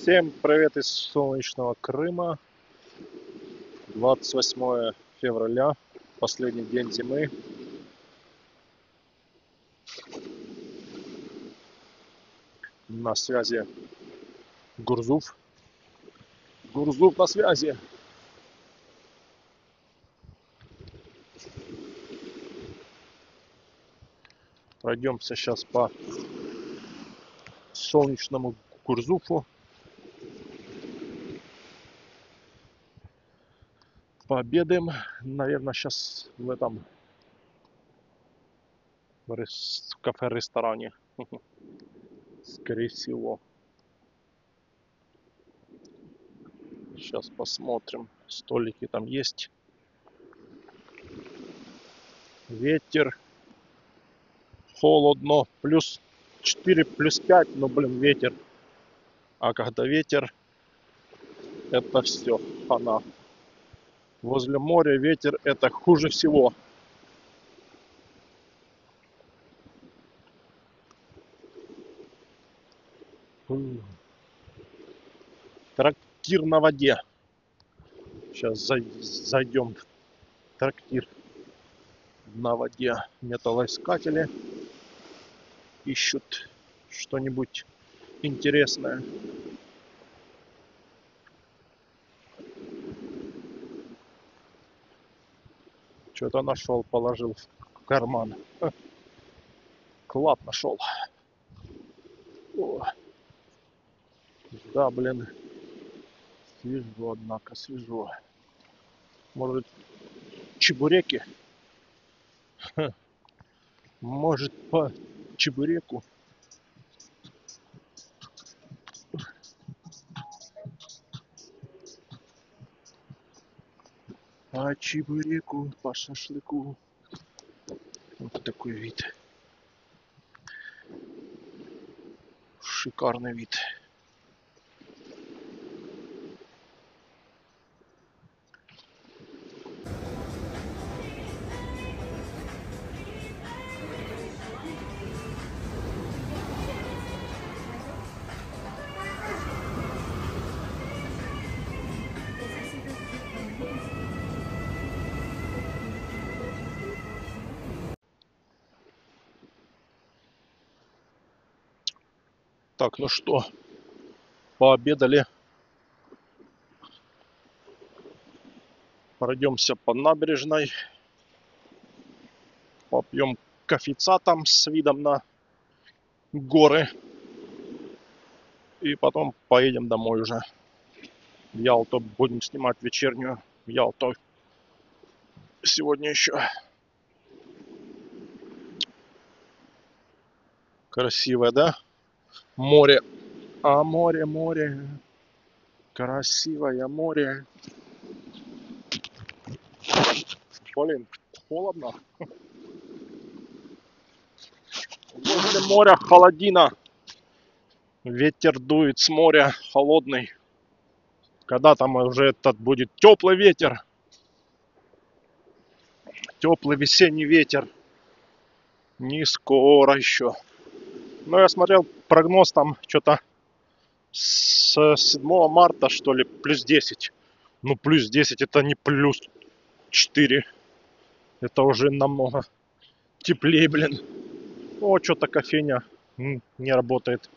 Всем привет из солнечного Крыма. 28 февраля, последний день зимы. На связи Гурзуф. Гурзуф на связи. Пройдемся сейчас по солнечному Гурзуфу. Пообедаем, наверное, сейчас в этом кафе-ресторане. Скорее всего. Сейчас посмотрим. Столики там есть. Ветер. Холодно. Плюс 4, плюс 5. Но, блин, ветер. А когда ветер, это все. Хана. Возле моря ветер — это хуже всего. Трактир на воде. Сейчас зайдем в трактир на воде. Металлоискатели ищут что-нибудь интересное. Что-то нашел, положил в карман. Клад нашел. О. Да, блин. Свежо, однако, свежо. Может, чебуреки? Может, по чебуреку? По чебуреку, по шашлыку. Вот такой вид. Шикарный вид. Так, ну что, пообедали. Пройдемся по набережной. Попьем кофейца там с видом на горы. И потом поедем домой уже. В Ялту будем снимать вечернюю в Ялту. Сегодня еще. Красивое, да? Море. А море, море. Красивое море. Блин, холодно. Возле моря холодина. Ветер дует с моря, холодный. Когда там уже этот будет теплый ветер. Теплый весенний ветер. Не скоро еще. Но я смотрел прогноз, там что-то с 7 марта, что ли, плюс 10. Ну, плюс 10 это не плюс 4. Это уже намного теплее, блин. О, что-то кофейня не работает.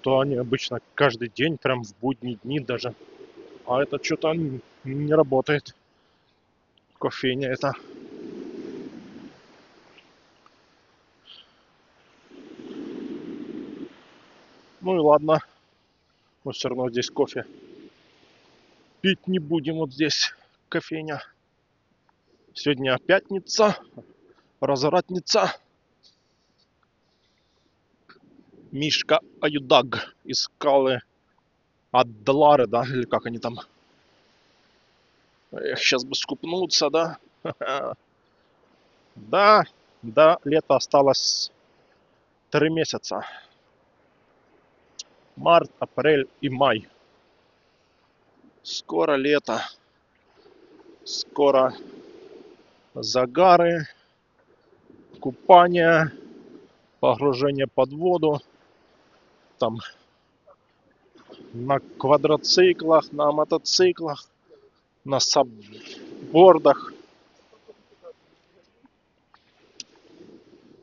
То они обычно каждый день, прям в будние дни даже. А это что-то не работает. Кофейня это. Ну и ладно. Мы все равно здесь кофе пить не будем. Вот здесь кофейня. Сегодня пятница. Развратница. Мишка Аюдаг из скалы Аддлары, да, или как они там. Эх, сейчас бы скупнуться, да. Да, да, лето осталось 3 месяца. Март, апрель и май. Скоро лето. Скоро загары, купание, погружение под воду. Там на квадроциклах, на мотоциклах, на саббордах.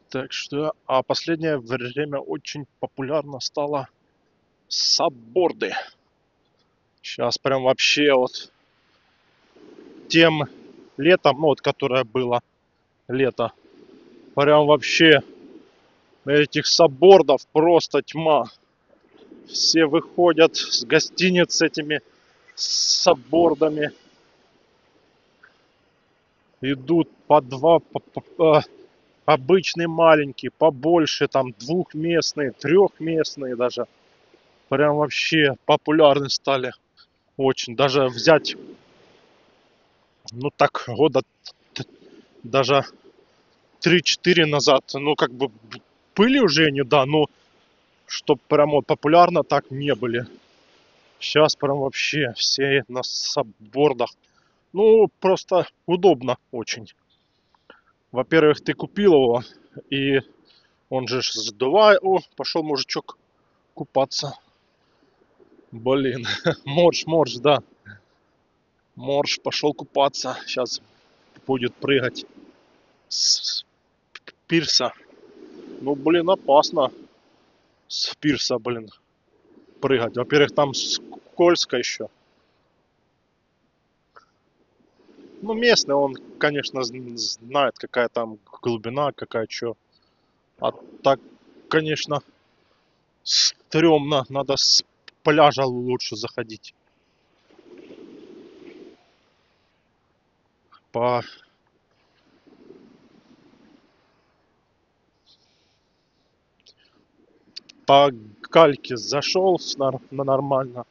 Так что, а последнее время очень популярно стало сабборды. Сейчас прям вообще вот тем летом, ну вот которое было лето, прям вообще этих саббордов просто тьма. Все выходят с гостиниц с этими саббордами, идут по два, обычные маленькие, побольше, там двухместные, трехместные даже. Прям вообще популярны стали очень. Даже взять, ну так, года даже 3-4 назад, ну как бы были уже они, да, но чтоб прям вот популярно так не были. Сейчас прям вообще все на саббордах. Ну, просто удобно очень. Во-первых, ты купил его, и он же сдувает. О, пошел мужичок купаться. Блин, морж, да. Морж пошел купаться. Сейчас будет прыгать с пирса. Ну, блин, опасно с пирса, блин, прыгать. Во-первых, там скользко еще. Ну, местный, он, конечно, знает, какая там глубина, какая что. А так, конечно, стрёмно. Надо с пляжа лучше заходить. По по гальке зашел нормально,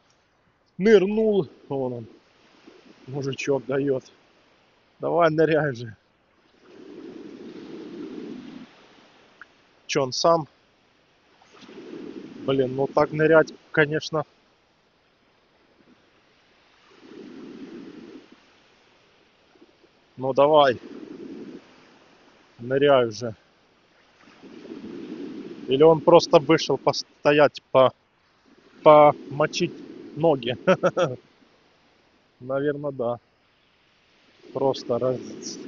нырнул, вон он, мужичок дает. Давай ныряй же. Че он сам? Блин, ну так нырять, конечно. Ну давай, ныряй уже. Или он просто вышел постоять, помочить ноги. Наверное, да. Просто раз...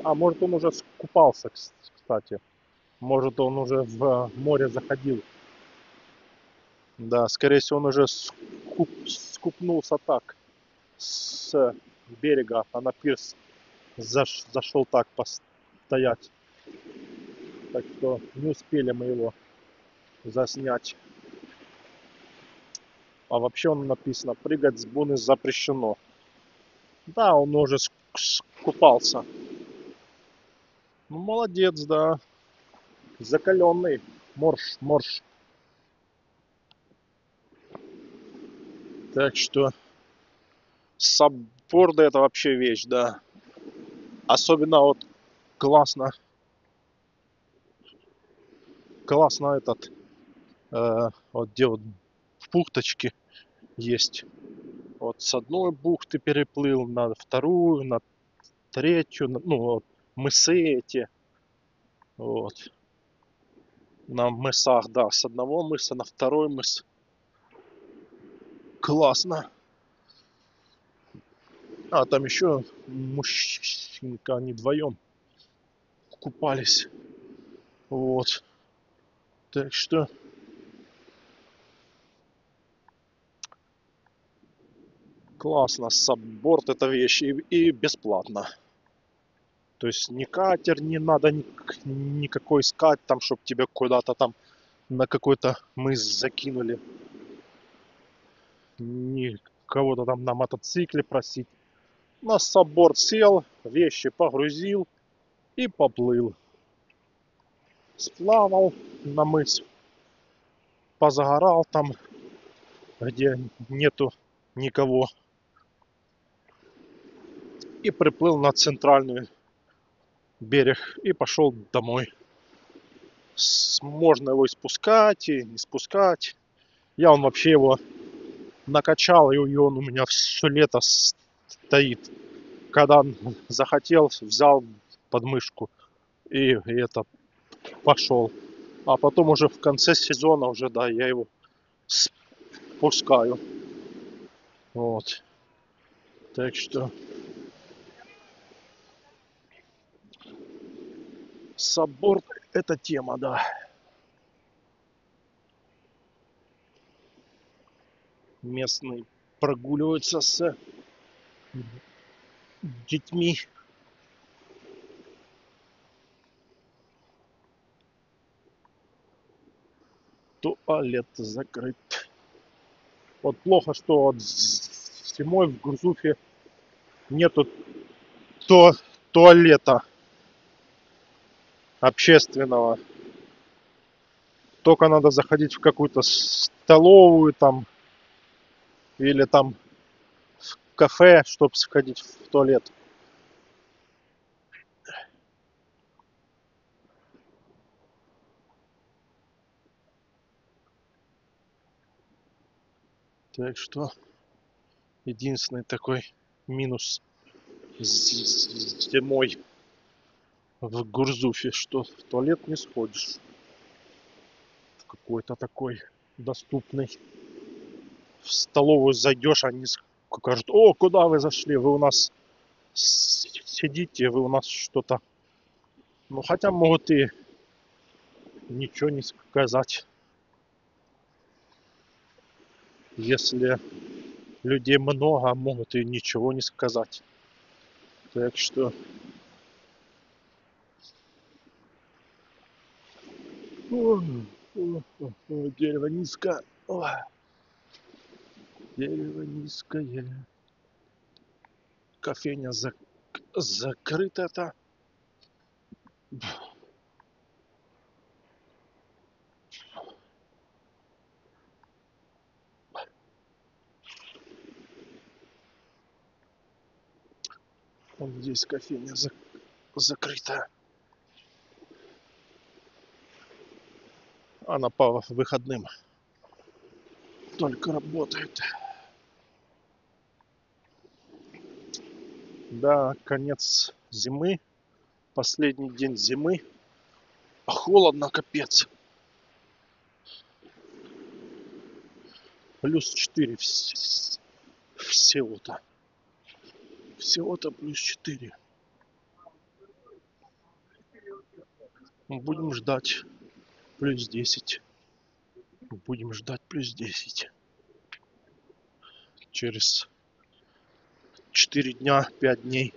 А может он уже скупался, кстати. Может он уже в море заходил. Да, скорее всего он уже скупнулся так с берега, а на пирс зашел так постоять. Так что не успели мы его заснять. А вообще он написано: прыгать с буны запрещено. Да, он уже скупался. Ну, молодец, да. Закаленный. Морж. Так что сабборды это вообще вещь, да. Особенно вот классно этот, вот где вот бухточки есть. Вот с одной бухты переплыл на вторую, на третью, ну вот мысы эти. Вот. На мысах, да, с одного мыса на второй мыс. Классно. А там еще мужчинка, они вдвоем купались. Вот. Так что классно. Сабборд это вещь и бесплатно. То есть ни катер не надо никакой искать, там, чтобы тебя куда-то там на какой-то мыс закинули. Ни кого-то там на мотоцикле просить. На сабборд сел, вещи погрузил и поплыл. Сплавал на мыс, позагорал там, где нету никого. И приплыл на центральный берег и пошел домой. Можно его и спускать, и не спускать. Я он вообще его накачал, и он у меня все лето стоит. Когда захотел, взял подмышку и это пошел. А потом уже в конце сезона уже, да, я его спускаю. Вот. Так что собор это тема, да. Местные прогуливаются с детьми. Туалет закрыт. Вот плохо, что вот зимой в Гурзуфе нету то туалета общественного. Только надо заходить в какую-то столовую там или там в кафе, чтобы сходить в туалет. Так что единственный такой минус зимой в Гурзуфе, что в туалет не сходишь. Какой-то такой доступный. В столовую зайдешь, они скажут: о, куда вы зашли? Вы у нас сидите, вы у нас что-то. Ну, хотя могут и ничего не сказать, если людей много, могут и ничего не сказать. Так что дерево низкое. Дерево низкое. Кофейня закрыта-то. Вот здесь кофейня закрыта. Она по выходным только работает. Да, конец зимы. Последний день зимы. Холодно, капец. +4 всего-то. Всего-то +4. Будем ждать +10. Будем ждать +10. Через 4 дня, 5 дней.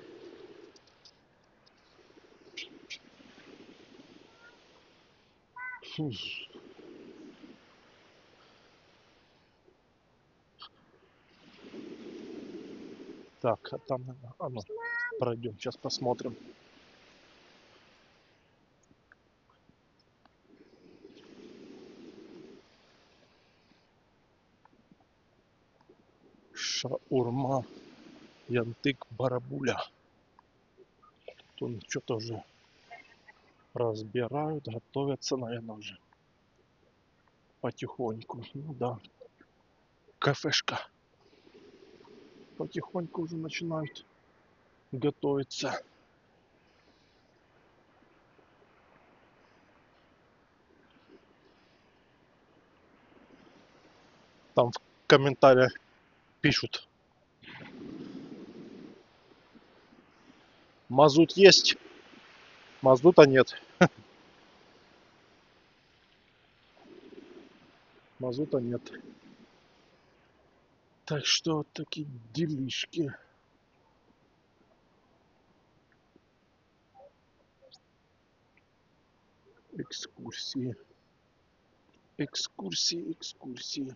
Так, а там, ну, пройдем, сейчас посмотрим. Шаурма, янтык, барабуля. Тут что-то уже разбирают, готовятся, наверное, уже потихоньку. Ну да, кафешка. Потихоньку уже начинают готовиться. Там в комментариях пишут: мазут есть, мазута нет. Мазута нет. Так что вот такие делишки. Экскурсии. Экскурсии, экскурсии.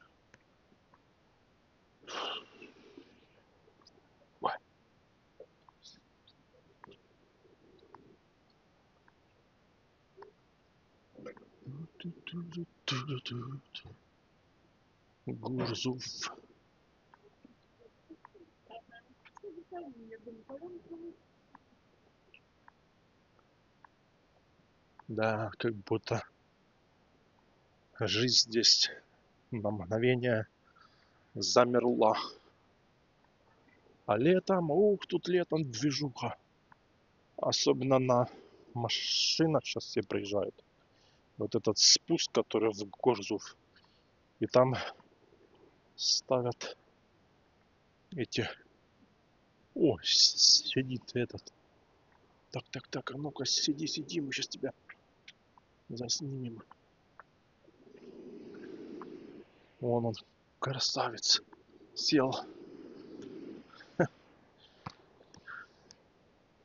Гурзуф. Да, как будто жизнь здесь на мгновение замерла. А летом, ух, тут летом движуха. Особенно на машинах сейчас все приезжают. Вот этот спуск, который в Гурзуф. И там ставят эти... О, сидит этот. Так, а ну-ка, сиди, мы сейчас тебя заснимем. Вон он, красавец, сел.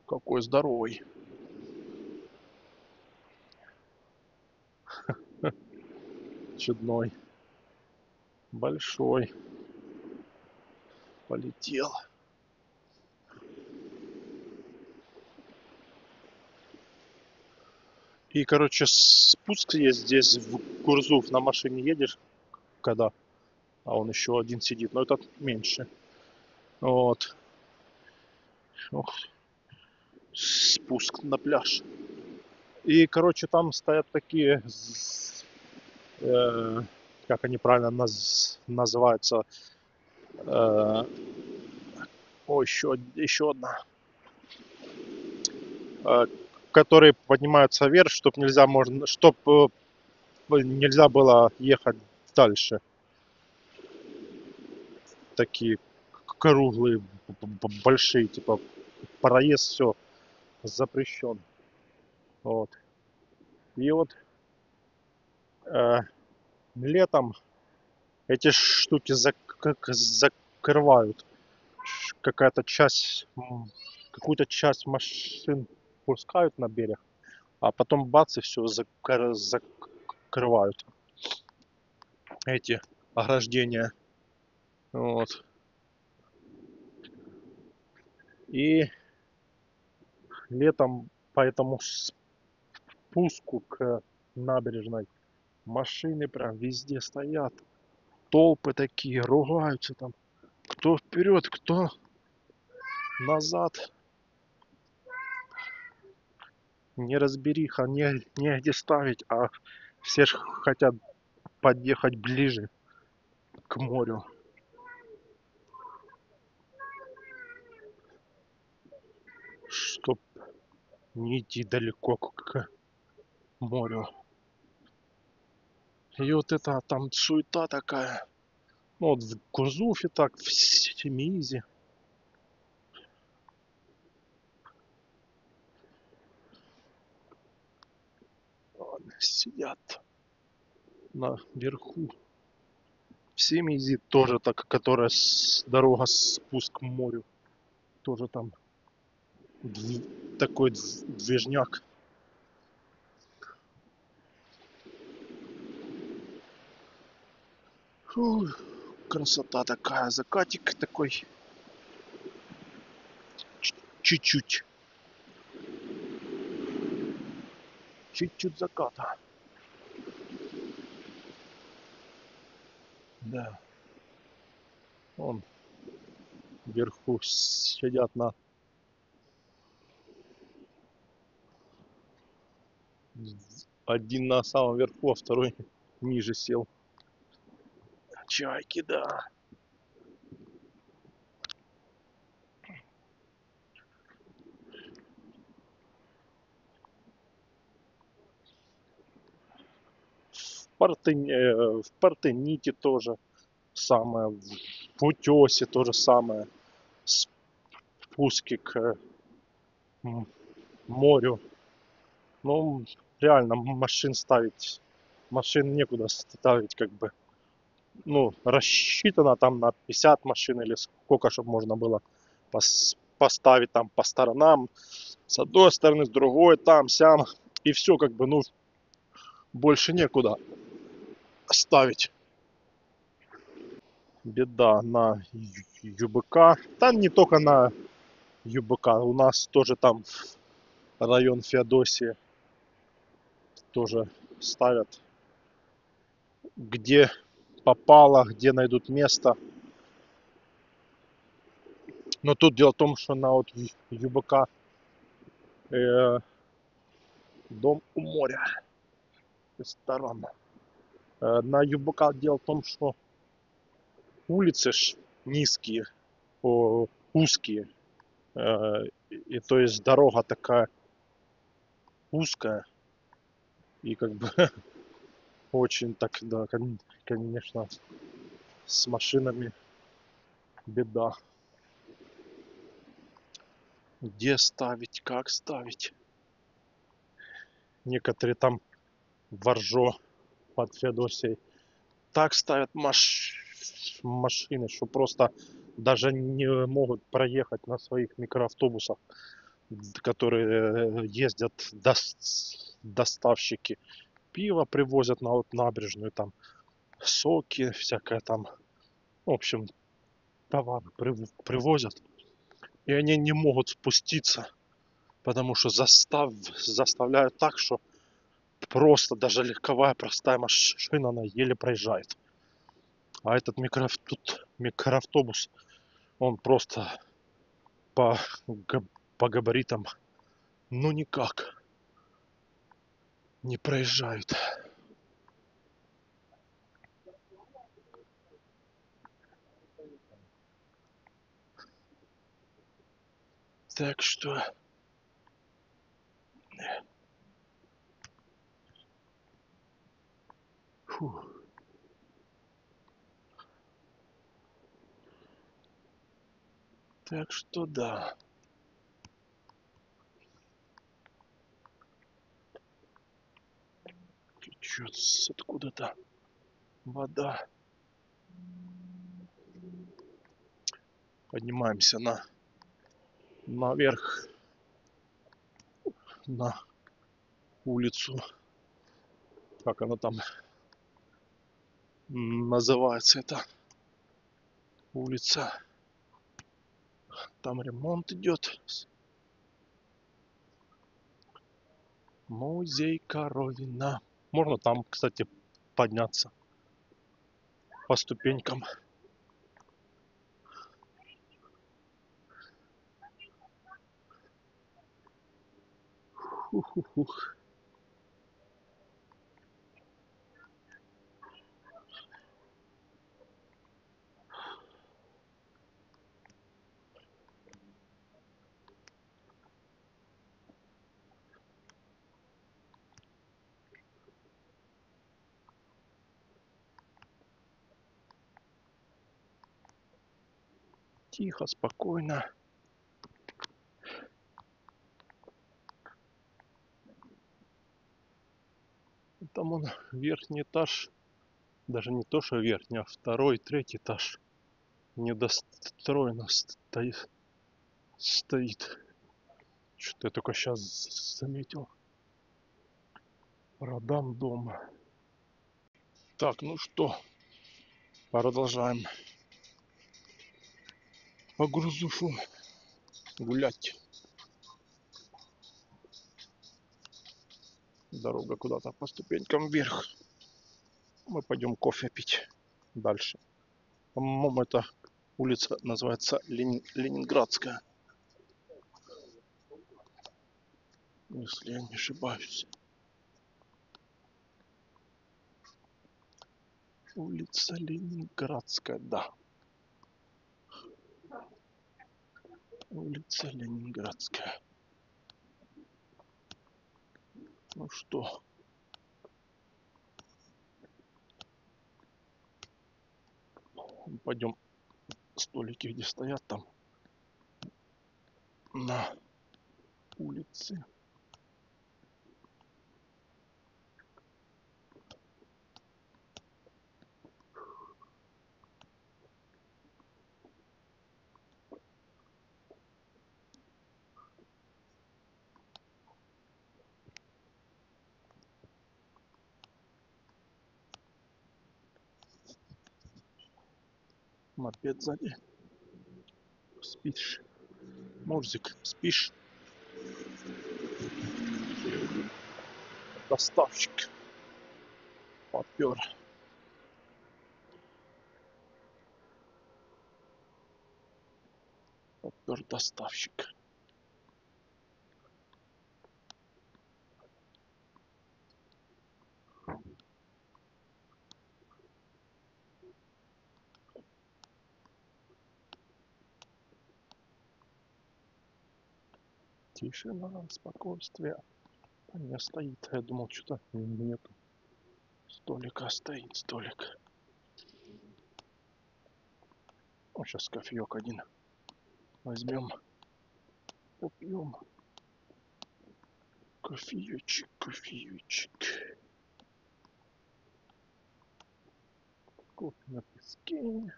Какой здоровый. Чудной. Большой. Полетел. И, короче, спуск есть здесь в Гурзуф. На машине едешь, когда, а он еще один сидит, но этот меньше. Вот. Ох, спуск на пляж. И, короче, там стоят такие, э, как они правильно называются, э, о, еще одна, э, которые поднимаются вверх, чтобы нельзя было ехать дальше. Такие круглые, большие, типа проезд, все запрещен. Вот. И вот э, летом эти штуки закрывают. Какая-то часть, какую-то часть машин пускают на берег, а потом бац и все закрывают эти ограждения. Вот. И летом по этому спуску к набережной машины прям везде стоят. Толпы такие, ругаются там. Кто вперед, кто назад. Неразбериха, негде ставить, а все ж хотят подъехать ближе к морю. Чтоб не идти далеко к морю. И вот это там суета такая. Ну вот в Курзуфе так, в Семиизе. Сидят наверху. В Семиизе тоже так, которая дорога спуск к морю. Тоже там такой движняк. Фу, красота такая, закатик такой. Чуть-чуть. Чуть-чуть заката. Да. Вон вверху сидят один на самом верху, а второй ниже сел. Чайки, да. В Партените тоже самое. В Утесе тоже самое. Спуски к морю. Ну, реально, машин ставить. Машин некуда ставить, как бы. Ну, рассчитано там на 50 машин или сколько, чтобы можно было поставить там по сторонам. С одной стороны, с другой, там, сям. И все, как бы, ну, больше некуда ставить. Беда на ЮБК. Там не только на ЮБК. У нас тоже там район Феодосии тоже ставят. Где попало, где найдут место. Но тут дело в том, что на вот ЮБК дом у моря. Ресторан. На ЮБК дело в том, что улицы ж низкие, узкие. И то есть дорога такая узкая. И как бы очень так, да, конечно, с машинами беда. Где ставить, как ставить. Некоторые там в Оржо под Феодосией так ставят машины, что просто даже не могут проехать на своих микроавтобусах, которые ездят доставщики. Пиво привозят на вот набережную, там соки, всякое там. В общем, товары привозят. И они не могут спуститься, потому что заставляют так, что просто даже легковая простая машина, она еле проезжает. А этот микроавтобус, он просто по, по габаритам, ну никак не проезжает. Так что... Фу. Так что да. Течет откуда-то вода. Поднимаемся наверх, на улицу. Как она там называется, эта улица? Там ремонт идет. Музей Коровина. Можно там, кстати, подняться по ступенькам. Ух. Тихо, спокойно. Там он верхний этаж. Даже не то, что верхний, а второй, третий этаж. Недостроено стоит. Что-то я только сейчас заметил. Продам дома. Так, ну что, продолжаем по Гурзуфу гулять. Дорога куда-то по ступенькам вверх. Мы пойдем кофе пить дальше. По-моему, эта улица называется Ленинградская, если я не ошибаюсь. Улица Ленинградская, да. Улица Ленинградская. Ну что, пойдем столики, где стоят там на улице. Мопед сзади. Спишь? Мурзик, спишь? Доставщик попер. Попер доставщик. Тишина, спокойствие. Не стоит. Я думал, что-то нету. Столика стоит, столик. Ну, сейчас кофеек один возьмем. Попьем кофеечек, кофеечек. Кофе на песке.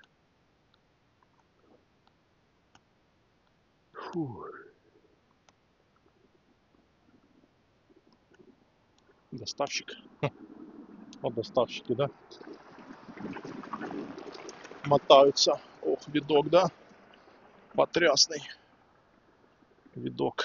Фу. Доставщик. Вот доставщики, да? Мотаются. Ох, видок, да? Потрясный видок.